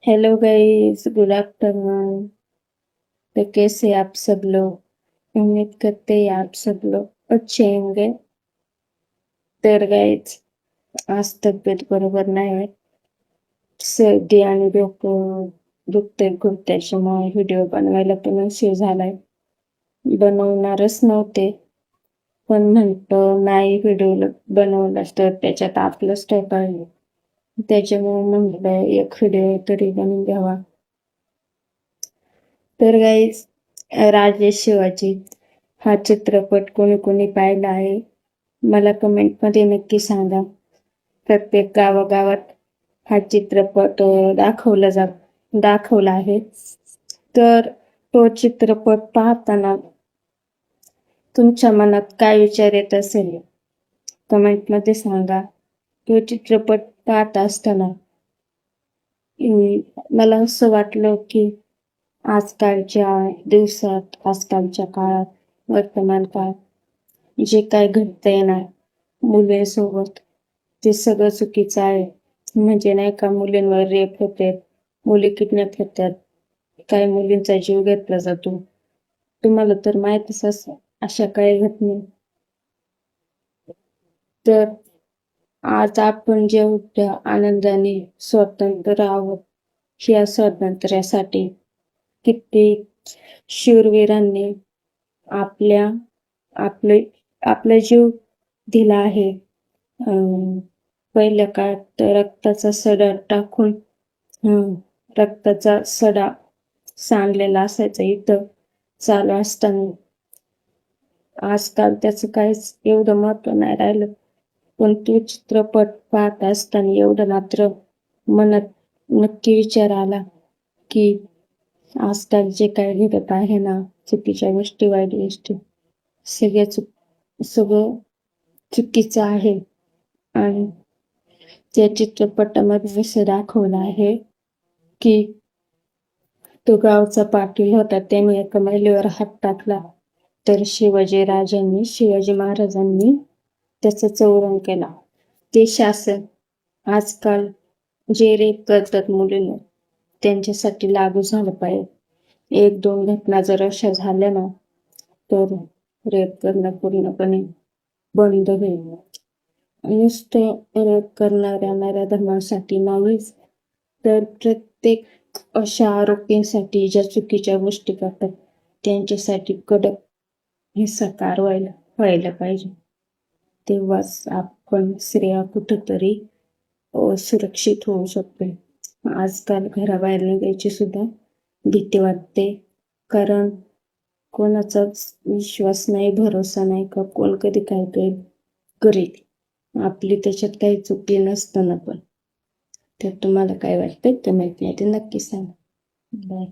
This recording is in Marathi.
Hello guys, good afternoon. तो कैसे आप सब लोग? उम्मीद करते हैं आप सब लोग अच्छे होंगे। तर गाइस, आज तब्येत बरोबर नाही आहे. सर्दी आणि डोकं दुखतंय खूप, त्याच्यामुळे व्हिडिओ बनवायला पण उशीर झालाय. बनवणारच नव्हते, पण म्हणतो नाही व्हिडिओ बनवला तर त्याच्यात आपलंच टोक आहे. त्याच्यामुळे म्हणलं एक व्हिडिओ तरी बनवून घ्यावा. तर गाईज, राजे शिवाजी हा चित्रपट कोणी कोणी पाहिला आहे मला कमेंटमध्ये नक्की सांगा. प्रत्येक गावागावात हा चित्रपट दाखवला आहे. तर तो चित्रपट पाहताना तुमच्या मनात काय विचार येत असेल कमेंटमध्ये सांगा. तो चित्रपट पाहत असताना मला असं वाटलं की आजकालच्या दिवसात, आजकालच्या काळात, वर्तमान काळात जे काय घडतंय ना मुलींसोबत, ते सगळं चुकीचं आहे. म्हणजे नाही का, मुलींवर रेप होते, मुली किडनॅप होतात, काही मुलींचा जीव घेतला जातो. तुम्हाला तर माहीतच असं अशा काही घटना. तर आज आपण जेवढ्या आनंदाने स्वतंत्र आहोत, या स्वातंत्र्यासाठी कित्येक शूरवीरांनी आपल्या आपले आपला जीव दिला आहे. पहिल्या काळात रक्ताचा सडा टाकून रक्ताचा सडा सांडलेला असायचा इथं चालू असताना. आजकाल त्याचं काहीच एवढं महत्व नाही राहिलं, पण तो चित्रपट पाहत असताना एवढं मात्र मनात नक्की विचार आला की आजकाल जे काय घडत आहे ना, चुकीच्या गोष्टी, वाईट गोष्टी, सगळं चुकीचं आहे. आणि त्या चित्रपटामध्ये असं दाखवलं आहे की तो गावचा पाटील होता, त्याने एका महिलेवर हात टाकला, तर शिवाजी महाराजांनी त्याचा चौरंग केला. ते शासन आजकाल जे रेप करतात मुलींना, त्यांच्यासाठी लागू झालं पाहिजे. 1-2 घटना जर अशा झाल्या ना, तर रेप करणं पूर्णपणे बंद होईल. नुसतं रेप करणाऱ्या नराधमांसाठी नव्हेच, तर प्रत्येक अशा आरोपींसाठी ज्या चुकीच्या गोष्टी करतात त्यांच्यासाठी कडक हिंसा व्हायला पाहिजे. तेव्हाच आपण स्त्रिया कुठंतरी सुरक्षित होऊ शकतो. आजकाल घराबाहेर निघायची सुद्धा भीती वाटते, कारण कोणाचाच विश्वास नाही, भरोसा नाही का कोण कधी काय करेल. आपली त्याच्यात काही चुकी नसताना पण. तर तुम्हाला काय वाटतं कमेंटमध्ये नक्की सांगा. बाय.